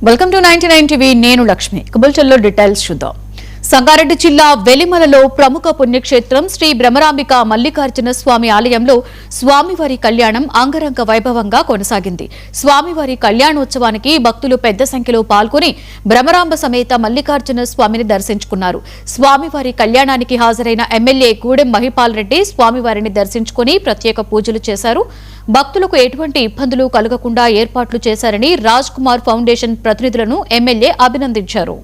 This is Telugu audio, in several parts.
Welcome to 99 TV. నేను లక్ష్మి. కబుల్చల్లో డీటెయిల్స్ చూద్దాం. సంగారెడ్డి జిల్లా వెలిమలలో ప్రముఖ పుణ్యక్షేత్రం శ్రీ బ్రహ్మరాంబిక మల్లికార్జున స్వామి ఆలయంలో స్వామివారి కళ్యాణం అంగరంగ వైభవంగా కొనసాగింది. స్వామివారి కళ్యాణోత్సవానికి భక్తులు పెద్ద సంఖ్యలో పాల్గొని బ్రహ్మరాంబ సమేత మల్లికార్జున స్వామిని దర్శించుకున్నారు. స్వామివారి కళ్యాణానికి హాజరైన ఎమ్మెల్యే గూడెం మహిపాల్ రెడ్డి స్వామివారిని దర్శించుకుని ప్రత్యేక పూజలు చేశారు. భక్తులకు ఎటువంటి ఇబ్బందులు కలగకుండా ఏర్పాట్లు చేశారని రాజ్ కుమార్ ఫౌండేషన్ ప్రతినిధులను ఎమ్మెల్యే అభినందించారు.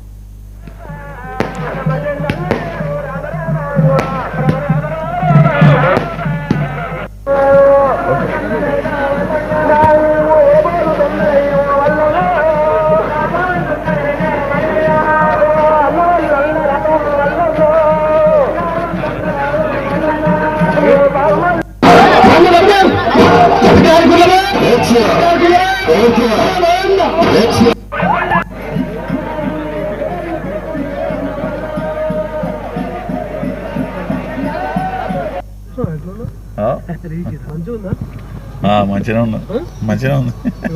మంచిగా ఉన్నా మంచిగా ఉంది.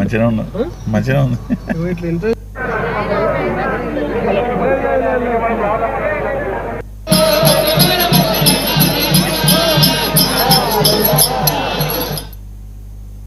మంచిగా ఉన్నా మంచిగా ఉంది.